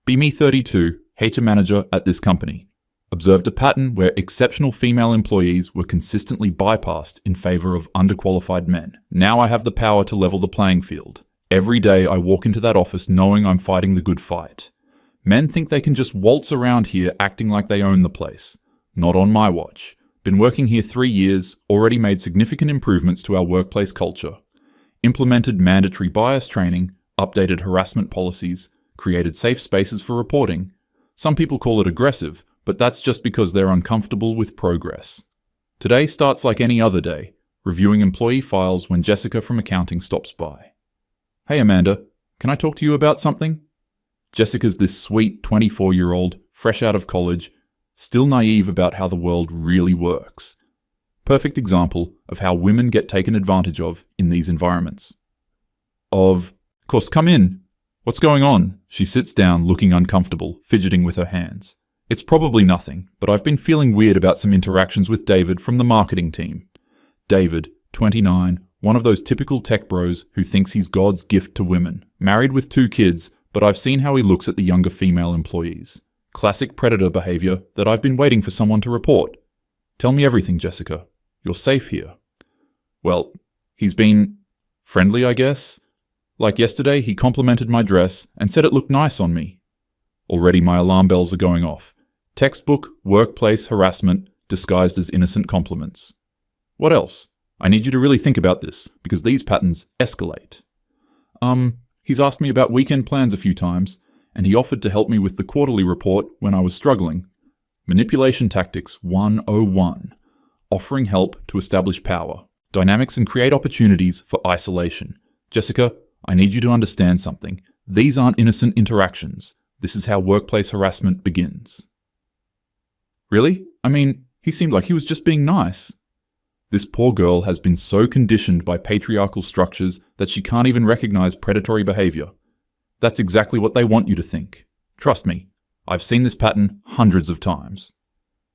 Be me 32, HR manager at this company. Observed a pattern where exceptional female employees were consistently bypassed in favor of underqualified men. Now I have the power to level the playing field. Every day I walk into that office knowing I'm fighting the good fight. Men think they can just waltz around here acting like they own the place. Not on my watch. Been working here 3 years, already made significant improvements to our workplace culture. Implemented mandatory bias training, updated harassment policies, created safe spaces for reporting. Some people call it aggressive, but that's just because they're uncomfortable with progress. Today starts like any other day, reviewing employee files when Jessica from accounting stops by. Hey Amanda, can I talk to you about something? Jessica's this sweet 24-year-old, fresh out of college, still naive about how the world really works. Perfect example of how women get taken advantage of in these environments. Of course, come in. What's going on? She sits down, looking uncomfortable, fidgeting with her hands. It's probably nothing, but I've been feeling weird about some interactions with David from the marketing team. David, 29, one of those typical tech bros who thinks he's God's gift to women. Married with 2 kids, but I've seen how he looks at the younger female employees. Classic predator behavior that I've been waiting for someone to report. Tell me everything, Jessica. You're safe here. Well, he's been friendly, I guess. Like yesterday, he complimented my dress and said it looked nice on me. Already my alarm bells are going off. Textbook, workplace harassment disguised as innocent compliments. What else? I need you to really think about this, because these patterns escalate. He's asked me about weekend plans a few times, and he offered to help me with the quarterly report when I was struggling. Manipulation Tactics 101. Offering help to establish power, dynamics and create opportunities for isolation. Jessica, I need you to understand something. These aren't innocent interactions. This is how workplace harassment begins. Really? I mean, he seemed like he was just being nice. This poor girl has been so conditioned by patriarchal structures that she can't even recognize predatory behavior. That's exactly what they want you to think. Trust me, I've seen this pattern hundreds of times.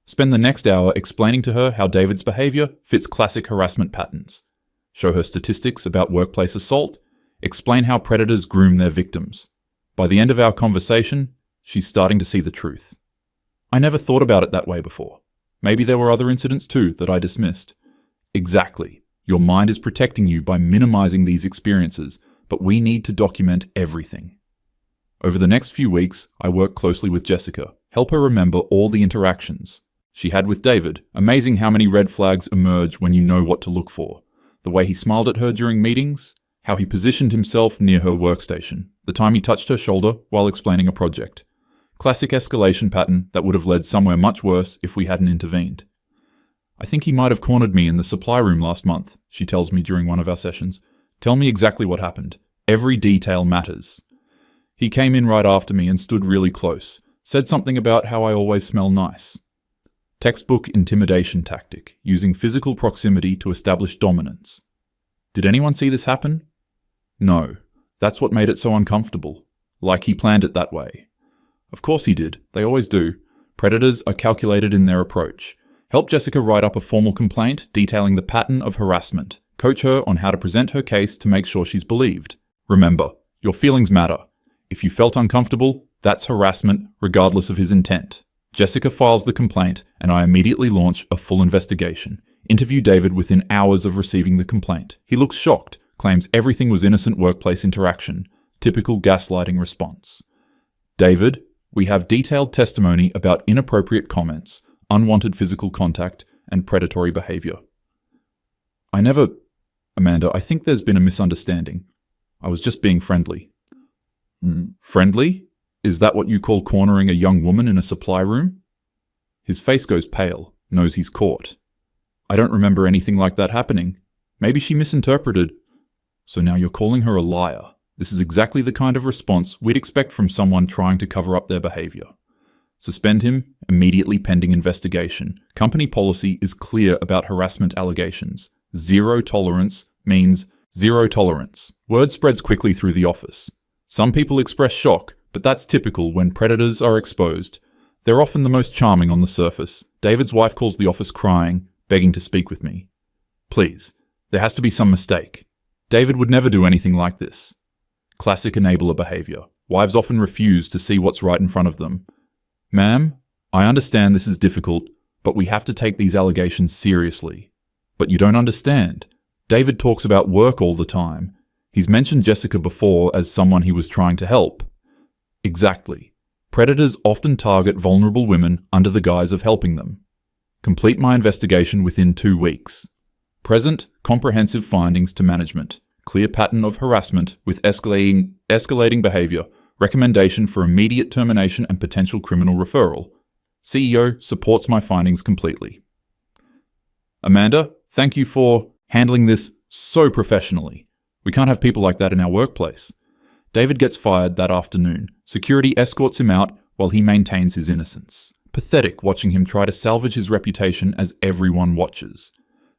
Spend the next hour explaining to her how David's behavior fits classic harassment patterns. Show her statistics about workplace assault. Explain how predators groom their victims. By the end of our conversation, she's starting to see the truth. I never thought about it that way before. Maybe there were other incidents too that I dismissed. Exactly. Your mind is protecting you by minimizing these experiences, but we need to document everything. Over the next few weeks, I work closely with Jessica, help her remember all the interactions she had with David. Amazing how many red flags emerge when you know what to look for. The way he smiled at her during meetings, how he positioned himself near her workstation, the time he touched her shoulder while explaining a project. Classic escalation pattern that would have led somewhere much worse if we hadn't intervened. I think he might have cornered me in the supply room last month, she tells me during one of our sessions. Tell me exactly what happened. Every detail matters. He came in right after me and stood really close, said something about how I always smell nice. Textbook intimidation tactic, using physical proximity to establish dominance. Did anyone see this happen? No. That's what made it so uncomfortable. Like he planned it that way. Of course he did. They always do. Predators are calculated in their approach. Help Jessica write up a formal complaint detailing the pattern of harassment. Coach her on how to present her case to make sure she's believed. Remember, your feelings matter. If you felt uncomfortable, that's harassment, regardless of his intent. Jessica files the complaint, and I immediately launch a full investigation. Interview David within hours of receiving the complaint. He looks shocked, claims everything was innocent workplace interaction. Typical gaslighting response. David, we have detailed testimony about inappropriate comments, unwanted physical contact, and predatory behavior. Amanda, I think there's been a misunderstanding. I was just being friendly. Friendly? Is that what you call cornering a young woman in a supply room? His face goes pale, knows he's caught. I don't remember anything like that happening. Maybe she misinterpreted. So now you're calling her a liar. This is exactly the kind of response we'd expect from someone trying to cover up their behavior. Suspend him, immediately pending investigation. Company policy is clear about harassment allegations. Zero tolerance means zero tolerance. Word spreads quickly through the office. Some people express shock, but that's typical when predators are exposed. They're often the most charming on the surface. David's wife calls the office crying, begging to speak with me. Please, there has to be some mistake. David would never do anything like this. Classic enabler behavior. Wives often refuse to see what's right in front of them. Ma'am, I understand this is difficult, but we have to take these allegations seriously. But you don't understand. David talks about work all the time. He's mentioned Jessica before as someone he was trying to help. Exactly. Predators often target vulnerable women under the guise of helping them. Complete my investigation within 2 weeks. Present, comprehensive findings to management. Clear pattern of harassment with escalating behavior. Recommendation for immediate termination and potential criminal referral. CEO supports my findings completely. Amanda, thank you for handling this so professionally. We can't have people like that in our workplace. David gets fired that afternoon. Security escorts him out while he maintains his innocence. Pathetic watching him try to salvage his reputation as everyone watches.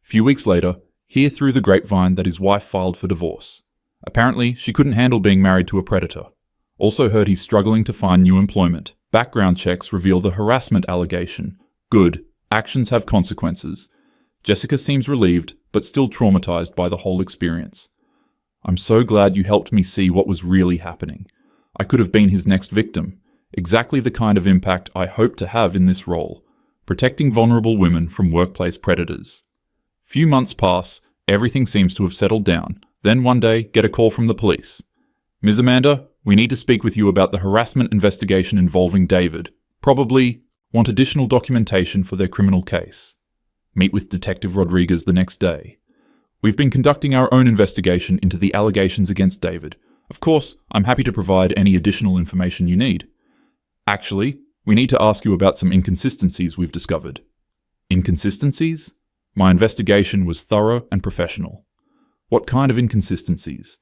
A few weeks later, hear through the grapevine that his wife filed for divorce. Apparently, she couldn't handle being married to a predator. Also heard he's struggling to find new employment. Background checks reveal the harassment allegation. Good. Actions have consequences. Jessica seems relieved, but still traumatized by the whole experience. I'm so glad you helped me see what was really happening. I could have been his next victim. Exactly the kind of impact I hope to have in this role. Protecting vulnerable women from workplace predators. Few months pass, everything seems to have settled down. Then one day, get a call from the police. Ms. Amanda, we need to speak with you about the harassment investigation involving David. Probably want additional documentation for their criminal case. Meet with Detective Rodriguez the next day. We've been conducting our own investigation into the allegations against David. Of course, I'm happy to provide any additional information you need. Actually, we need to ask you about some inconsistencies we've discovered. Inconsistencies? My investigation was thorough and professional. What kind of inconsistencies?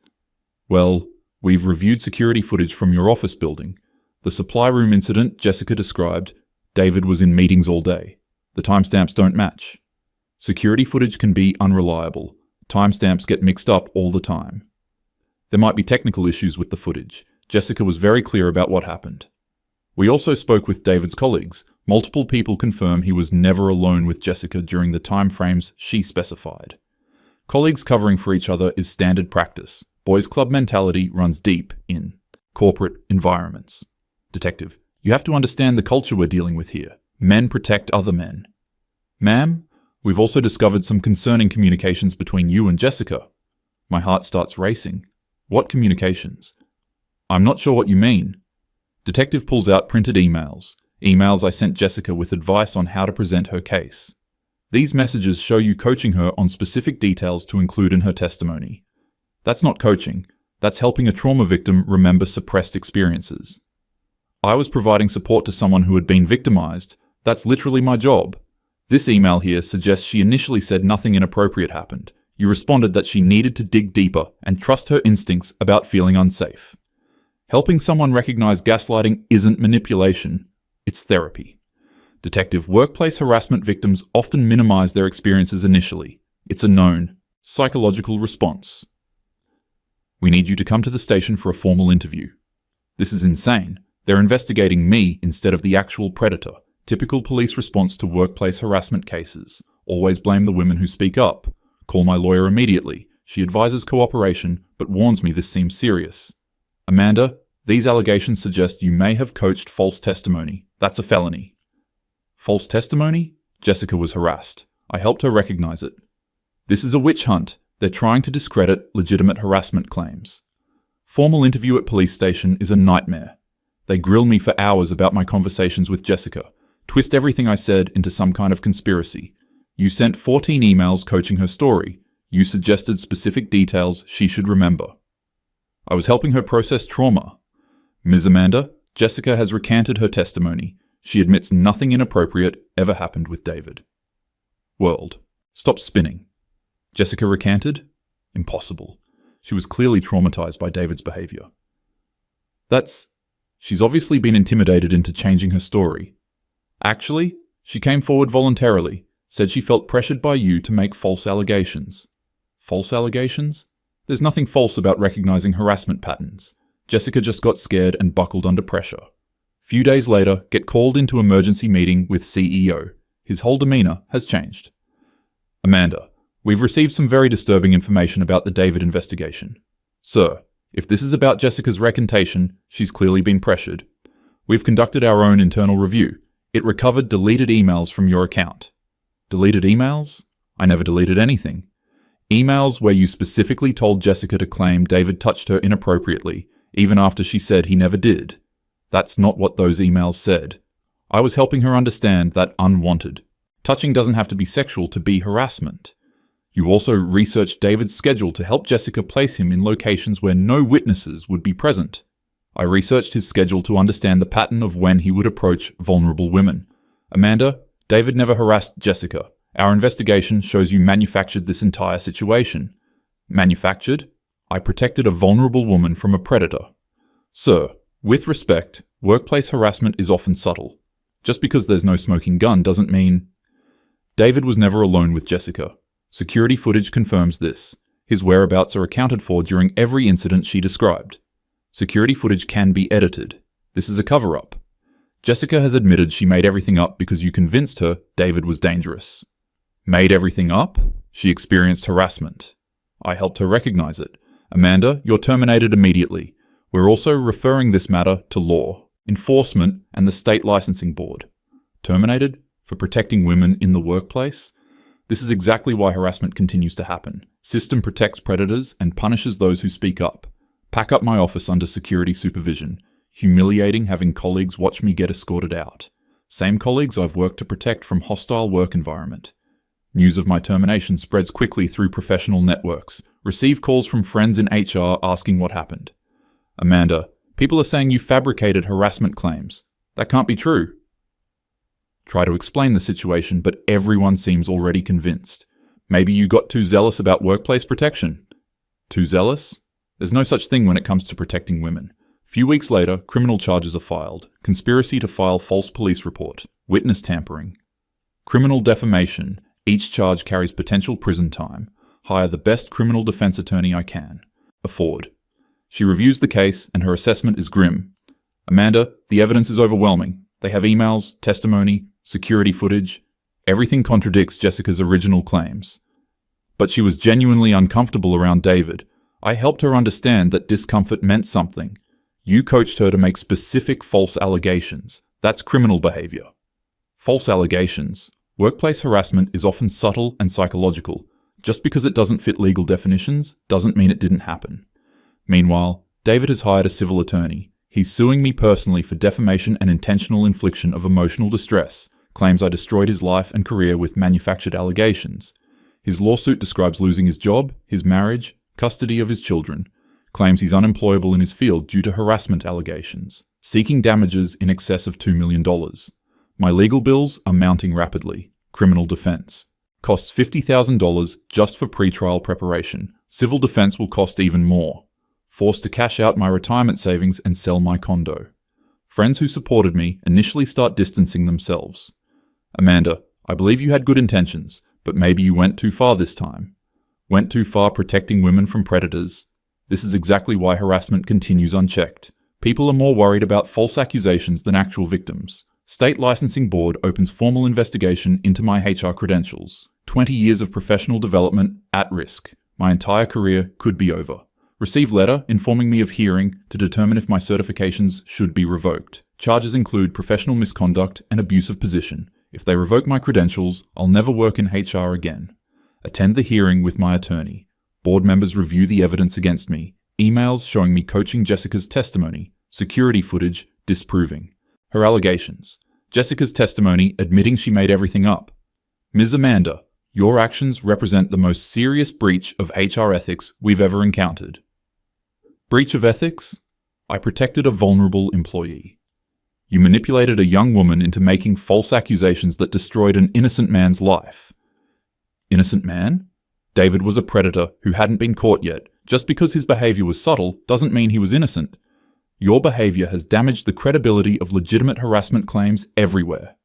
Well, we've reviewed security footage from your office building. The supply room incident Jessica described, David was in meetings all day. The timestamps don't match. Security footage can be unreliable. Timestamps get mixed up all the time. There might be technical issues with the footage. Jessica was very clear about what happened. We also spoke with David's colleagues. Multiple people confirm he was never alone with Jessica during the time frames she specified. Colleagues covering for each other is standard practice. Boys' club mentality runs deep in corporate environments. Detective, you have to understand the culture we're dealing with here. Men protect other men. Ma'am, we've also discovered some concerning communications between you and Jessica. My heart starts racing. What communications? I'm not sure what you mean. Detective pulls out printed emails. Emails I sent Jessica with advice on how to present her case. These messages show you coaching her on specific details to include in her testimony. That's not coaching. That's helping a trauma victim remember suppressed experiences. I was providing support to someone who had been victimized. That's literally my job. This email here suggests she initially said nothing inappropriate happened. You responded that she needed to dig deeper and trust her instincts about feeling unsafe. Helping someone recognize gaslighting isn't manipulation, it's therapy. Detective, workplace harassment victims often minimize their experiences initially. It's a known psychological response. We need you to come to the station for a formal interview. This is insane. They're investigating me instead of the actual predator. Typical police response to workplace harassment cases. Always blame the women who speak up. Call my lawyer immediately. She advises cooperation, but warns me this seems serious. Amanda, these allegations suggest you may have coached false testimony. That's a felony. False testimony? Jessica was harassed. I helped her recognize it. This is a witch hunt. They're trying to discredit legitimate harassment claims. Formal interview at police station is a nightmare. They grill me for hours about my conversations with Jessica, twist everything I said into some kind of conspiracy. You sent 14 emails coaching her story. You suggested specific details she should remember. I was helping her process trauma. Ms. Amanda, Jessica has recanted her testimony. She admits nothing inappropriate ever happened with David. World. Stop spinning. Jessica recanted? Impossible. She was clearly traumatized by David's behavior. She's obviously been intimidated into changing her story. Actually, she came forward voluntarily, said she felt pressured by you to make false allegations. False allegations? There's nothing false about recognizing harassment patterns. Jessica just got scared and buckled under pressure. Few days later, get called into emergency meeting with CEO. His whole demeanor has changed. Amanda, we've received some very disturbing information about the David investigation. Sir, If this is about Jessica's recantation, she's clearly been pressured. We've conducted our own internal review. It recovered deleted emails from your account. Deleted emails? I never deleted anything. Emails where you specifically told Jessica to claim David touched her inappropriately, even after she said he never did. That's not what those emails said. I was helping her understand that unwanted. Touching doesn't have to be sexual to be harassment. You also researched David's schedule to help Jessica place him in locations where no witnesses would be present. I researched his schedule to understand the pattern of when he would approach vulnerable women. Amanda, David never harassed Jessica. Our investigation shows you manufactured this entire situation. Manufactured? I protected a vulnerable woman from a predator. Sir, with respect, workplace harassment is often subtle. Just because there's no smoking gun doesn't mean... David was never alone with Jessica. Security footage confirms this. His whereabouts are accounted for during every incident she described. Security footage can be edited. This is a cover-up. Jessica has admitted she made everything up because you convinced her David was dangerous. Made everything up? She experienced harassment. I helped her recognize it. Amanda, you're terminated immediately. We're also referring this matter to law, enforcement, and the state licensing board. Terminated? For protecting women in the workplace? This is exactly why harassment continues to happen. System protects predators and punishes those who speak up. Pack up my office under security supervision. Humiliating having colleagues watch me get escorted out. Same colleagues I've worked to protect from hostile work environment. News of my termination spreads quickly through professional networks. Receive calls from friends in HR asking what happened. Amanda, people are saying you fabricated harassment claims. That can't be true. Try to explain the situation, but everyone seems already convinced. Maybe you got too zealous about workplace protection. Too zealous? There's no such thing when it comes to protecting women. Few weeks later, criminal charges are filed. Conspiracy to file false police report. Witness tampering. Criminal defamation. Each charge carries potential prison time. Hire the best criminal defense attorney I can afford. She reviews the case and her assessment is grim. Amanda, the evidence is overwhelming. They have emails, testimony, security footage. Everything contradicts Jessica's original claims. But she was genuinely uncomfortable around David. I helped her understand that discomfort meant something. You coached her to make specific false allegations. That's criminal behavior. False allegations. Workplace harassment is often subtle and psychological. Just because it doesn't fit legal definitions doesn't mean it didn't happen. Meanwhile, David has hired a civil attorney. He's suing me personally for defamation and intentional infliction of emotional distress, claims I destroyed his life and career with manufactured allegations. His lawsuit describes losing his job, his marriage, custody of his children, claims he's unemployable in his field due to harassment allegations, seeking damages in excess of $2 million. My legal bills are mounting rapidly. Criminal defense. Costs $50,000 just for pretrial preparation. Civil defense will cost even more. Forced to cash out my retirement savings and sell my condo. Friends who supported me initially start distancing themselves. Amanda, I believe you had good intentions, but maybe you went too far this time. Went too far protecting women from predators. This is exactly why harassment continues unchecked. People are more worried about false accusations than actual victims. State Licensing Board opens formal investigation into my HR credentials. 20 years of professional development at risk. My entire career could be over. Receive letter informing me of hearing to determine if my certifications should be revoked. Charges include professional misconduct and abuse of position. If they revoke my credentials, I'll never work in HR again. Attend the hearing with my attorney. Board members review the evidence against me. Emails showing me coaching Jessica's testimony. Security footage disproving her allegations. Jessica's testimony admitting she made everything up. Ms. Amanda, your actions represent the most serious breach of HR ethics we've ever encountered. Breach of ethics? I protected a vulnerable employee. You manipulated a young woman into making false accusations that destroyed an innocent man's life. Innocent man? David was a predator who hadn't been caught yet. Just because his behavior was subtle doesn't mean he was innocent. Your behavior has damaged the credibility of legitimate harassment claims everywhere.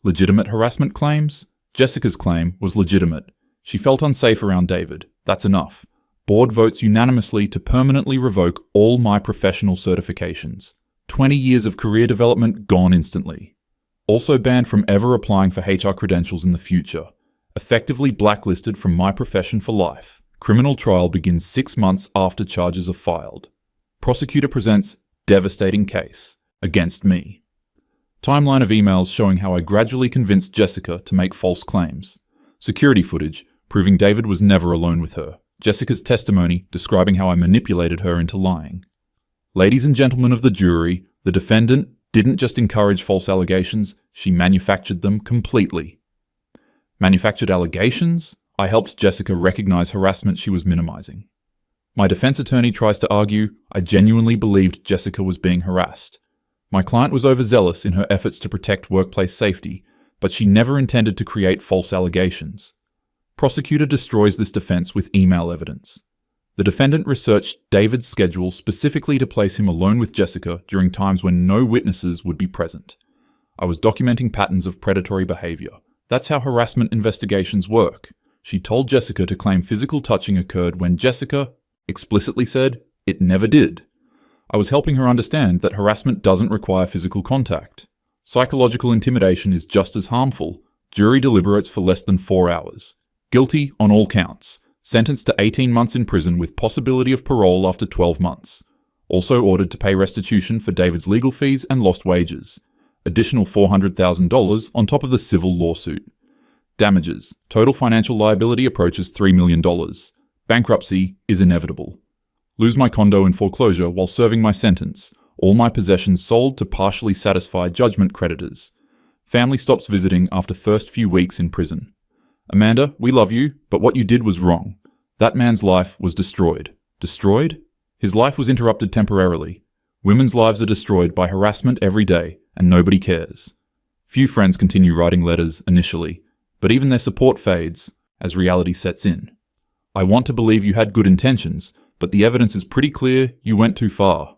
Legitimate harassment claims? Jessica's claim was legitimate. She felt unsafe around David. That's enough. Board votes unanimously to permanently revoke all my professional certifications. 20 years of career development gone instantly. Also banned from ever applying for HR credentials in the future. Effectively blacklisted from my profession for life. Criminal trial begins 6 months after charges are filed. Prosecutor presents devastating case against me. Timeline of emails showing how I gradually convinced Jessica to make false claims. Security footage proving David was never alone with her. Jessica's testimony describing how I manipulated her into lying. Ladies and gentlemen of the jury, the defendant didn't just encourage false allegations, she manufactured them completely. Manufactured allegations? I helped Jessica recognize harassment she was minimizing. My defense attorney tries to argue I genuinely believed Jessica was being harassed. My client was overzealous in her efforts to protect workplace safety, but she never intended to create false allegations. Prosecutor destroys this defense with email evidence. The defendant researched David's schedule specifically to place him alone with Jessica during times when no witnesses would be present. I was documenting patterns of predatory behavior. That's how harassment investigations work. She told Jessica to claim physical touching occurred when Jessica explicitly said it never did. I was helping her understand that harassment doesn't require physical contact. Psychological intimidation is just as harmful. Jury deliberates for less than 4 hours. Guilty on all counts. Sentenced to 18 months in prison with possibility of parole after 12 months. Also ordered to pay restitution for David's legal fees and lost wages. Additional $400,000 on top of the civil lawsuit. Damages. Total financial liability approaches $3 million. Bankruptcy is inevitable. Lose my condo in foreclosure while serving my sentence. All my possessions sold to partially satisfy judgment creditors. Family stops visiting after first few weeks in prison. Amanda, we love you, but what you did was wrong. That man's life was destroyed. Destroyed? His life was interrupted temporarily. Women's lives are destroyed by harassment every day, and nobody cares. Few friends continue writing letters initially, but even their support fades as reality sets in. I want to believe you had good intentions, but the evidence is pretty clear you went too far.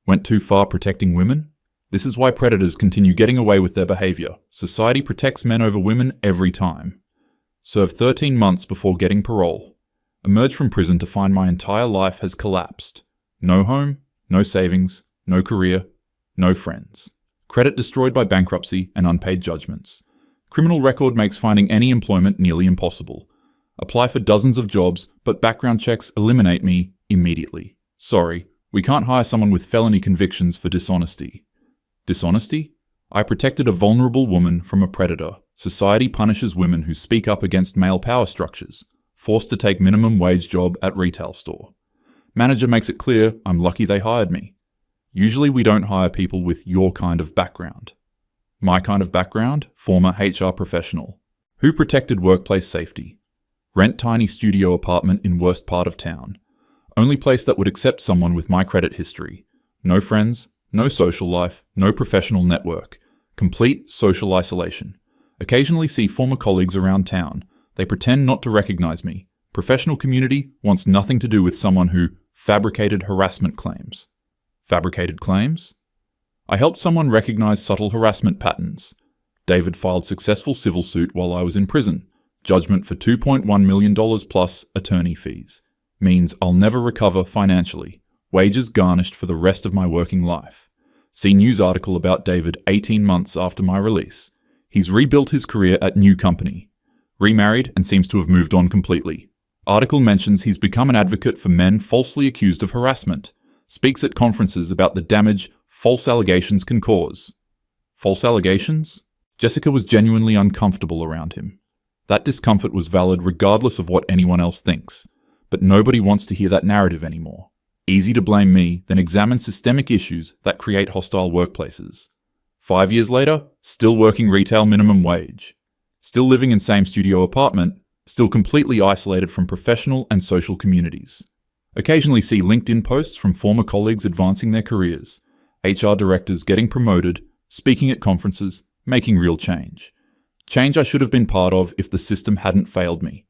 Went too far protecting women? This is why predators continue getting away with their behavior. Society protects men over women every time. Served 13 months before getting parole. Emerged from prison to find my entire life has collapsed. No home, no savings, no career, no friends. Credit destroyed by bankruptcy and unpaid judgments. Criminal record makes finding any employment nearly impossible. Apply for dozens of jobs, but background checks eliminate me immediately. Sorry, we can't hire someone with felony convictions for dishonesty. Dishonesty? I protected a vulnerable woman from a predator. Society punishes women who speak up against male power structures, forced to take minimum wage job at retail store. Manager makes it clear I'm lucky they hired me. Usually we don't hire people with your kind of background. My kind of background? Former HR professional. Who protected workplace safety? Rent tiny studio apartment in worst part of town. Only place that would accept someone with my credit history. No friends, no social life, no professional network. Complete social isolation. Occasionally see former colleagues around town. They pretend not to recognize me. Professional community wants nothing to do with someone who fabricated harassment claims. Fabricated claims? I helped someone recognize subtle harassment patterns. David filed successful civil suit while I was in prison. Judgment for $2.1 million plus attorney fees. Means I'll never recover financially. Wages garnished for the rest of my working life. See news article about David 18 months after my release. He's rebuilt his career at new company. Remarried and seems to have moved on completely. Article mentions he's become an advocate for men falsely accused of harassment. Speaks at conferences about the damage false allegations can cause. False allegations? Jessica was genuinely uncomfortable around him. That discomfort was valid regardless of what anyone else thinks. But nobody wants to hear that narrative anymore. Easy to blame me, then examine systemic issues that create hostile workplaces. 5 years later, still working retail minimum wage. Still living in same studio apartment, still completely isolated from professional and social communities. Occasionally see LinkedIn posts from former colleagues advancing their careers, HR directors getting promoted, speaking at conferences, making real change. Change I should have been part of if the system hadn't failed me.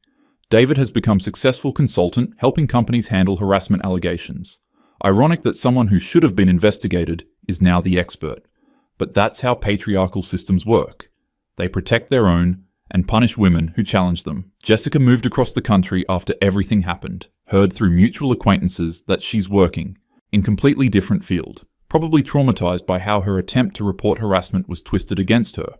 David has become successful consultant helping companies handle harassment allegations. Ironic that someone who should have been investigated is now the expert. But that's how patriarchal systems work. They protect their own and punish women who challenge them. Jessica moved across the country after everything happened, heard through mutual acquaintances that she's working in completely different field, probably traumatized by how her attempt to report harassment was twisted against her.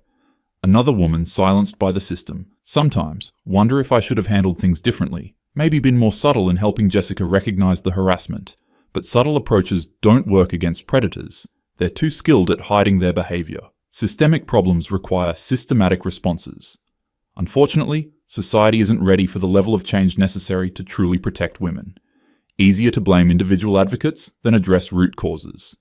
Another woman silenced by the system. Sometimes wonder if I should have handled things differently, maybe been more subtle in helping Jessica recognize the harassment. But subtle approaches don't work against predators. They're too skilled at hiding their behavior. Systemic problems require systematic responses. Unfortunately, society isn't ready for the level of change necessary to truly protect women. Easier to blame individual advocates than address root causes.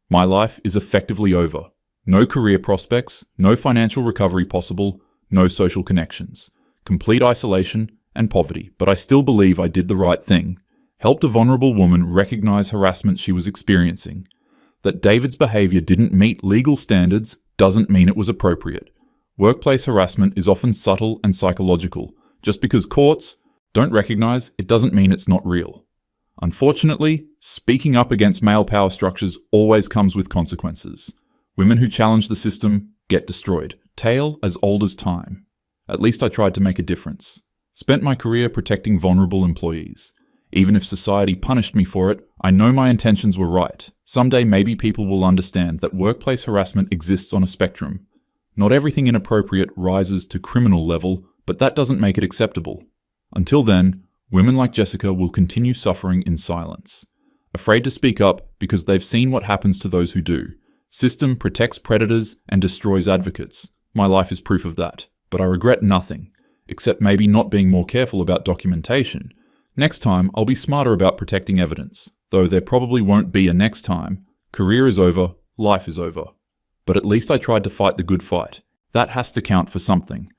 My life is effectively over. No career prospects, no financial recovery possible, no social connections. Complete isolation and poverty, but I still believe I did the right thing. Helped a vulnerable woman recognize harassment she was experiencing. That David's behavior didn't meet legal standards doesn't mean it was appropriate. Workplace harassment is often subtle and psychological. Just because courts don't recognize it doesn't mean it's not real. Unfortunately, speaking up against male power structures always comes with consequences. Women who challenge the system get destroyed. Tale as old as time. At least I tried to make a difference. Spent my career protecting vulnerable employees. Even if society punished me for it, I know my intentions were right. Someday maybe people will understand that workplace harassment exists on a spectrum. Not everything inappropriate rises to criminal level, but that doesn't make it acceptable. Until then, women like Jessica will continue suffering in silence. Afraid to speak up because they've seen what happens to those who do. System protects predators and destroys advocates. My life is proof of that. But I regret nothing, except maybe not being more careful about documentation. Next time, I'll be smarter about protecting evidence, though there probably won't be a next time. Career is over, life is over. But at least I tried to fight the good fight. That has to count for something.